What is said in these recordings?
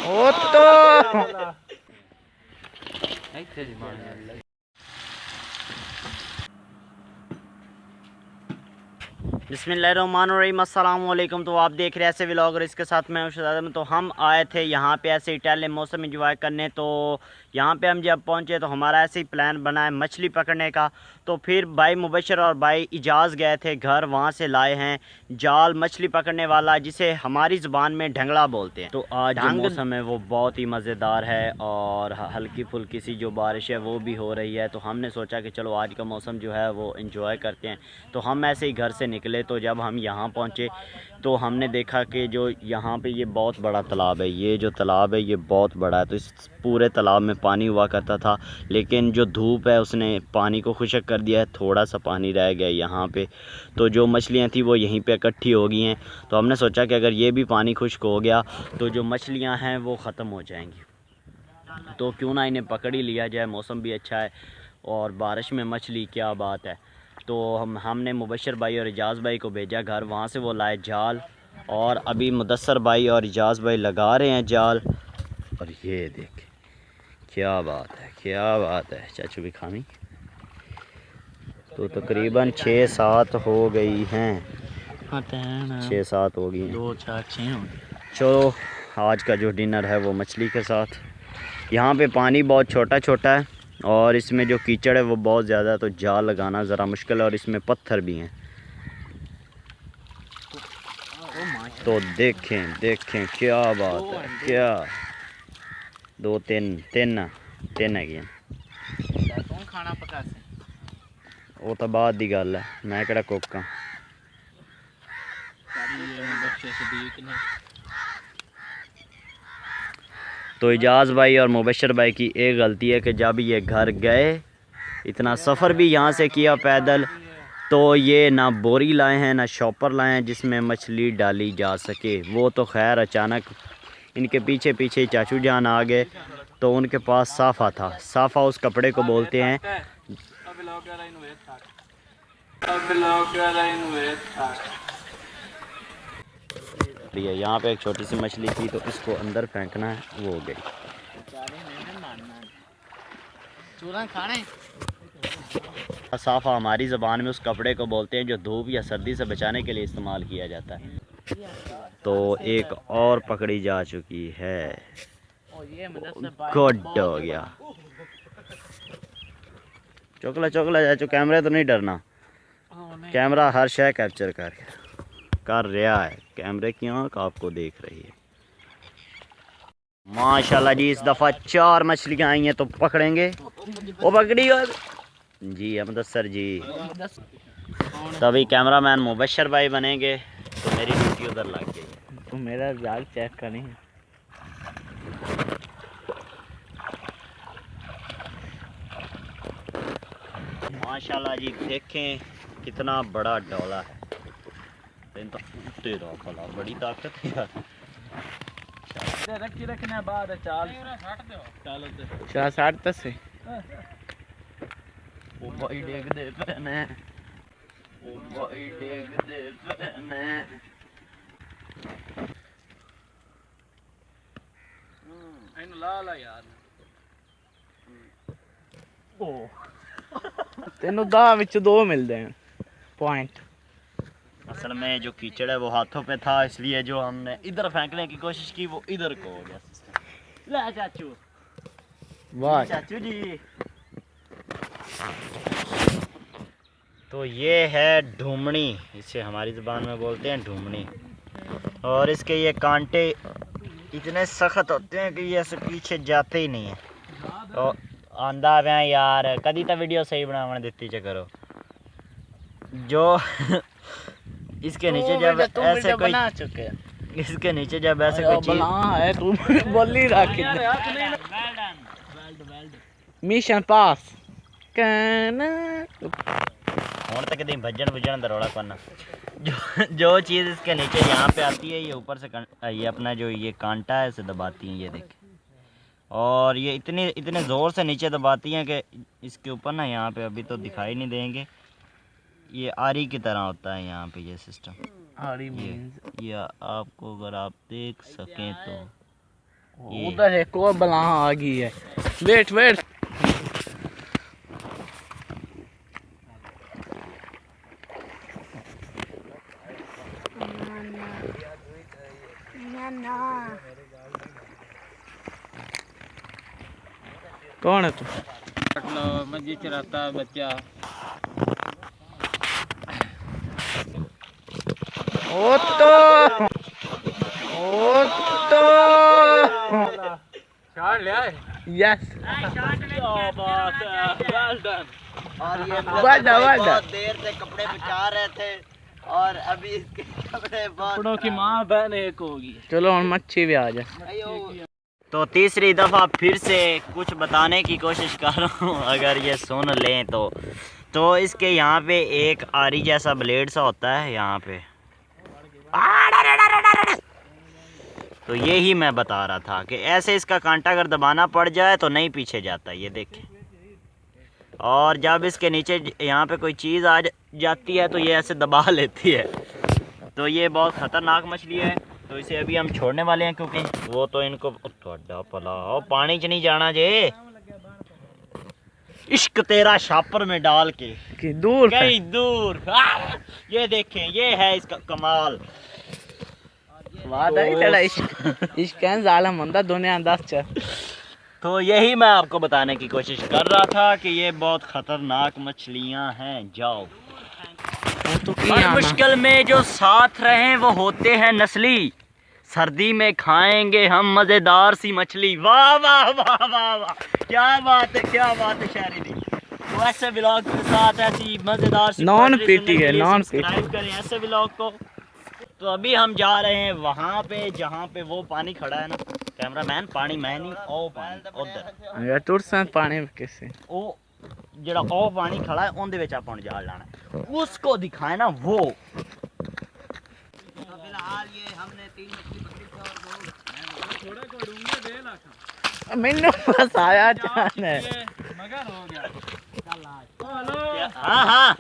ओ तो बिस्मिल्लाहिर्रहमानिर्रहीम, अस्सलाम वालेकुम। तो आप देख रहे हैं ऐसे व्लॉग और इसके साथ मैं हूं। तो हम आए थे यहाँ पे ऐसे ही टहलने, मौसम एंजॉय करने। तो यहाँ पे हम जब पहुँचे तो हमारा ऐसे ही प्लान बना है मछली पकड़ने का। तो फिर भाई मुबशर और भाई इजाज़ गए थे घर, वहाँ से लाए हैं जाल मछली पकड़ने वाला, जिसे हमारी ज़ुबान में ढंगला बोलते हैं। तो आज जो मौसम है वो बहुत ही मज़ेदार है और हल्की फुल्की सी जो बारिश है वो भी हो रही है। तो हमने सोचा कि चलो आज का मौसम जो है वो एंजॉय करते हैं। तो हम ऐसे ही घर से निकले। तो जब हम यहाँ पहुँचे तो हमने देखा कि जो यहाँ पे ये बहुत बड़ा तालाब है, ये जो तालाब है ये बहुत बड़ा है। तो इस पूरे तालाब में पानी हुआ करता था, लेकिन जो धूप है उसने पानी को खुश्क कर दिया है, थोड़ा सा पानी रह गया यहाँ पे। तो जो मछलियाँ थी वो यहीं पे इकट्ठी हो गई हैं। तो हमने सोचा कि अगर ये भी पानी खुश्क हो गया तो जो मछलियाँ हैं वो ख़त्म हो जाएंगी, तो क्यों ना इन्हें पकड़ ही लिया जाए। मौसम भी अच्छा है और बारिश में मछली क्या बात है। तो हमने मुबशर भाई और इजाज़ भाई को भेजा घर, वहाँ से वो लाए जाल और अभी मुदस्सर भाई और इजाज़ भाई लगा रहे हैं जाल। और ये देख क्या बात है, क्या बात है चाचू भी खामी। तो तकरीबन 6-7 हो गई हैं, 6-7 हो गई हैं। 2-4-6 हो। चलो आज का जो डिनर है वो मछली के साथ। यहाँ पे पानी बहुत छोटा छोटा है और इसमें जो कीचड़ है वो बहुत ज़्यादा है, तो जाल लगाना ज़रा मुश्किल है और इसमें पत्थर भी हैं। तो देखें देखें क्या बात है, क्या 2-3 है। खाना पका से वो तो बाद दी गल है, मैं केड़ा कुक हाँ। तो इजाज़ भाई और मुबशर भाई की एक गलती है कि जब ये घर गए, इतना सफ़र भी यहाँ से किया पैदल, तो ये ना बोरी लाए हैं ना शॉपर लाए हैं जिसमें मछली डाली जा सके। वो तो खैर अचानक इनके पीछे पीछे चाचू जान आ गए, तो उनके पास साफ़ा था। साफ़ा उस कपड़े को बोलते हैं। यहाँ पे एक छोटी सी मछली थी तो इसको अंदर फेंकना है, वो हो गई। साफ़ा हमारी ज़बान में उस कपड़े को बोलते हैं जो धूप या सर्दी से बचाने के लिए इस्तेमाल किया जाता है। तो एक और पकड़ी जा चुकी है, गुड हो गया। चोकला चोकला चाचू, कैमरे तो नहीं डरना, कैमरा हर शय कैप्चर कर रहा है। कैमरे की आँख आपको देख रही है। माशाल्लाह जी, इस दफ़ा 4 मछलियाँ आई हैं तो पकड़ेंगे। वो पकड़ी और जी मुदस्सर जी, तभी कैमरामैन मुबशर भाई बनेंगे। तो मेरी ड्यूटी उधर लग गई। तो मेरा जाल चेक करें। माशाल्लाह जी, देखें कितना बड़ा डोला है। तेरा भला बड़ी ताकत है यार। रखी रखने बाद चाल चाल 60 तक से ओ भाई देख दे पहने, ओ भाई देख दे पहने। ला ला यार ओ तेनों 10 विच 2 मिलते हैं पॉइंट। असल में जो कीचड़ है वो हाथों पे था, इसलिए जो हमने इधर फेंकने की कोशिश की वो इधर को हो गया। ला चाचू, वाह चाचू जी। तो ये है ढूमनी, इसे हमारी ज़बान में बोलते हैं ढूमनी। और इसके ये कांटे इतने सख्त होते हैं कि ये ऐसे पीछे जाते ही नहीं है। तो आंदा मैं यार कदी तो वीडियो सही बनाने देती च करो। जो इसके नीचे जब ऐसे कोई बना चुके हैं, इसके नीचे जब ऐसे कोई चीज है तू बोली रख मिशन पास हूँ तक कहीं भजन भजन दरोड़ा करना। जो चीज़ इसके नीचे यहाँ पे आती है ये ऊपर से ये अपना जो ये कांटा है इसे दबाती हैं, ये देखें। और ये इतने ज़ोर से नीचे दबाती हैं कि इसके ऊपर ना यहाँ पे अभी तो दिखाई नहीं देंगे, ये आरी की तरह होता है यहाँ पे ये सिस्टम। ये आपको अगर आप देख सकें तो उधर एक और बला आ गई है। Wait wait. कौन है तू? मस्जिद चलाता है बच्चा। ओ तो शॉट ले आए। यस। क्या बात है, वेल डन। और ये बहुत देर से कपड़े बचा रहे थे और अभी इसके कपड़े कपड़ों की माँ बहन एक होगी। चलो हम मच्छी भी आ जाए। तो तीसरी दफ़ा फिर से कुछ बताने की कोशिश कर रहा हूँ, अगर ये सुन लें तो इसके यहाँ पे एक आरी जैसा ब्लेड सा होता है यहाँ पे। तो यही मैं बता रहा था कि ऐसे इसका कांटा अगर दबाना पड़ जाए तो नहीं पीछे जाता, ये देखें। और जब इसके नीचे यहाँ पे कोई चीज़ आ जाती है तो ये ऐसे दबा लेती है। तो ये बहुत ख़तरनाक मछली है। तो इसे अभी हम छोड़ने वाले हैं क्योंकि वो तो इनको पला पानी च नहीं जाना जे। इश्क तेरा शापर में डाल के कि दूर कहीं दूर। ये देखें, ये है इसका कमाल। बात है तेरा इश्क जालम बंदा दुनिया अंदाज च। तो यही मैं आपको बताने की कोशिश कर रहा था कि ये बहुत ख़तरनाक मछलियाँ हैं। जाओ, तो हर मुश्किल में जो साथ रहें वो होते हैं नस्ली। सर्दी में खाएंगे हम मज़ेदार सी मछली। वाह वाह वाह वाह वाह, क्या बात है, क्या बात है शायरी दी। तो ऐसे व्लॉग के साथ ऐसी मज़ेदार सी नॉन पोएट्री पीटी सुनने है, के लिए नॉन सब्सक्राइब करें ऐसे व्लॉग को। तो अभी हम जा रहे हैं वहाँ पे जहाँ पे वो पानी खड़ा है ना, कैमरामैन, पानी मैं नहीं, ओ पानी उधर यार तुरसन पानी में कैसे ओ जड़ा ओ पानी खड़ा है उनदे विच आपां जा लाना है, उसको दिखाए ना वो। फिलहाल ये हमने 3 मछली पकड़ी थी और 2 थोड़ा को डूंगे दे लाख मैंने फसाया जान है। मगर हो गया। चल आज हेलो। हाँ हाँ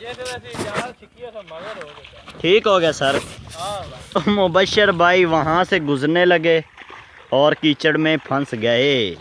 ये तो वैसे जाल छिकिया था मगर हो गया। ठीक हो गया सर। हां मुबशर भाई वहाँ से गुजरने लगे और कीचड़ में फंस गए।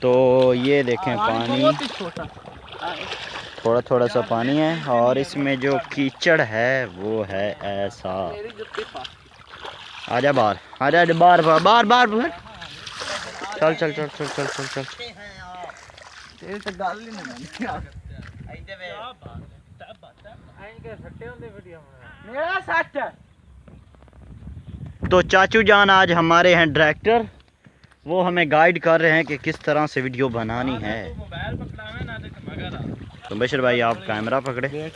तो ये देखें पानी थोड़ा थोड़ा सा पानी है और इसमें जो कीचड़ है वो है ऐसा। आजा बाहर, आजा बाहर बाहर बाहर बाहर। चल चल चल चल चल चल चल। तेरी तो गल ही नहीं मेरा सच है। तो चाचू जान आज हमारे हैं डायरेक्टर, वो हमें गाइड कर रहे हैं कि किस तरह से वीडियो बनानी है। मोबाइल पकड़ावे ना तो मगर तो बशर भाई आप कैमरा पकड़े।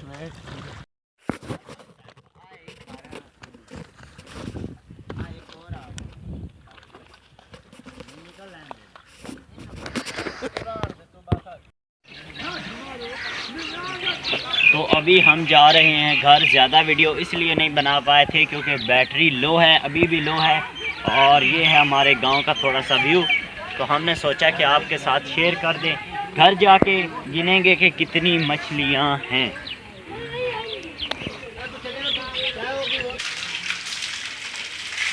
तो अभी हम जा रहे हैं घर। ज़्यादा वीडियो इसलिए नहीं बना पाए थे क्योंकि बैटरी लो है, अभी भी लो है। और ये है हमारे गांव का थोड़ा सा व्यू, तो हमने सोचा कि आपके साथ शेयर कर दें। घर जाके गिनेंगे कि कितनी मछलियां हैं।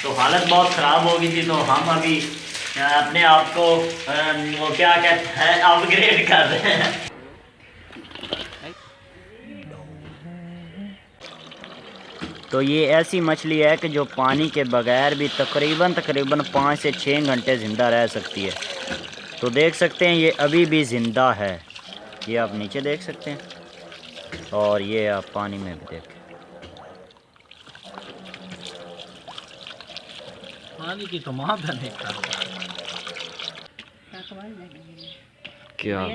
तो हालत बहुत ख़राब हो गई थी, तो हम अभी अपने आप को वो क्या कहते हैं अपग्रेड कर रहे हैं। तो ये ऐसी मछली है कि जो पानी के बगैर भी तकरीबन 5 से 6 घंटे ज़िंदा रह सकती है। तो देख सकते हैं ये अभी भी ज़िंदा है, ये आप नीचे देख सकते हैं और ये आप पानी में भी देखें। पानी की तो मां बने क्या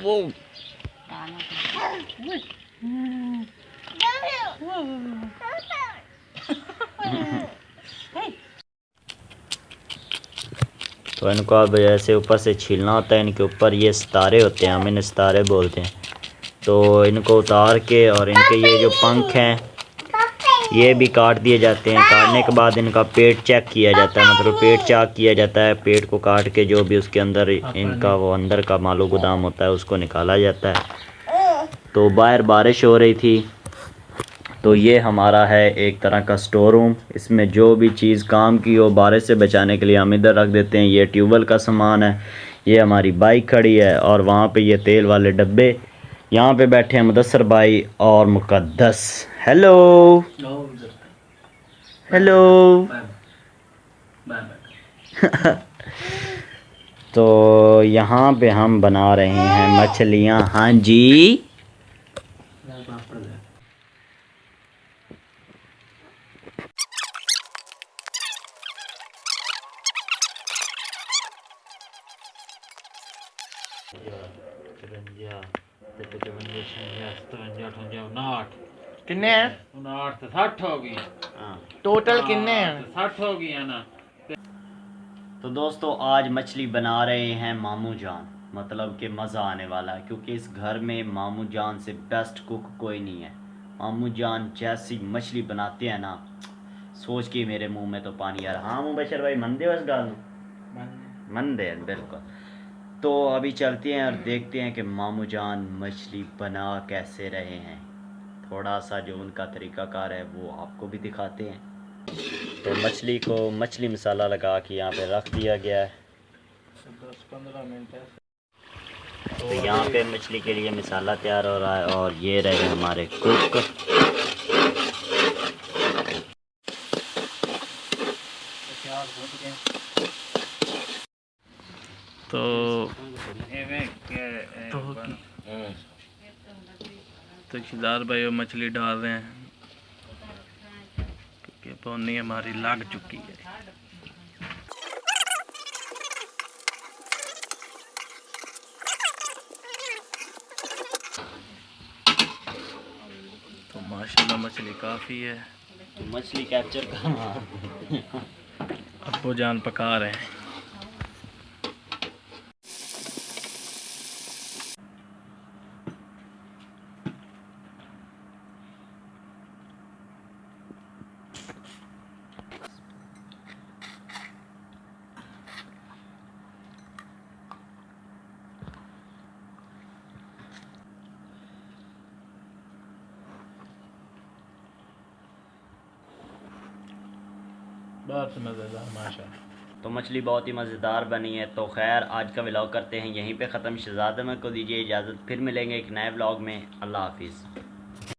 वो तो इनको अब ऐसे ऊपर से छीलना होता है। इनके ऊपर ये सितारे होते हैं, हम इन्हें सितारे बोलते हैं। तो इनको उतार के और इनके ये जो पंख हैं ये भी काट दिए जाते हैं। काटने के बाद इनका पेट चेक किया जाता है, मतलब पेट चेक किया जाता है। पेट को काट के जो भी उसके अंदर इनका वो अंदर का मालो गोदाम होता है उसको निकाला जाता है। तो बाहर बारिश हो रही थी तो ये हमारा है एक तरह का स्टोर रूम। इसमें जो भी चीज़ काम की हो बारिश से बचाने के लिए हम इधर रख देते हैं। ये ट्यूबवेल का सामान है, ये हमारी बाइक खड़ी है और वहाँ पे ये तेल वाले डब्बे। यहाँ पे बैठे हैं मुदस्सर भाई और मुकद्दस। Hello hello. तो यहाँ पे हम बना रहे हैं मछलियाँ। हाँ जी, किन्ने हैं 59 ਤੇ 60 ਹੋ ਗਈ टोटल किन्ने हैं 60 ਹੋ ਗਈਆਂ ਨਾ। तो दोस्तों आज मछली बना रहे हैं मामू जान। मतलब कि मज़ा आने वाला है क्योंकि इस घर में मामू जान से बेस्ट कुक कोई नहीं है। मामू जान जैसी मछली बनाते हैं ना, सोच के मेरे मुंह में तो पानी आ रहा। हाँ मुबशर भाई मन दे उस गाल मन दे बिल्कुल। तो अभी चलते हैं और देखते हैं कि मामू जान मछली बना कैसे रहे हैं। थोड़ा सा जो उनका तरीक़ाकार है वो आपको भी दिखाते हैं। तो मछली को मछली मसाला लगा के यहाँ पे रख दिया गया है। 10-15 मिनट है। तो यहाँ पे मछली के लिए मसाला तैयार हो रहा है और ये रहे हमारे कुक। तो तो शिदार भाई वो मछली डाल रहे हैं क्योंकि पौनी हमारी लग चुकी है। तो माशाल्लाह मछली काफ़ी है। मछली कैप्चर करना अब्बू जान पका रहे हैं। बहुत मज़ेदार माशाल्लाह। तो मछली बहुत ही मज़ेदार बनी है। तो खैर आज का व्लॉग करते हैं यहीं पे ख़त्म। शहज़ाद अहमद को दीजिए इजाज़त, फिर मिलेंगे एक नए व्लॉग में। अल्लाह हाफिज़।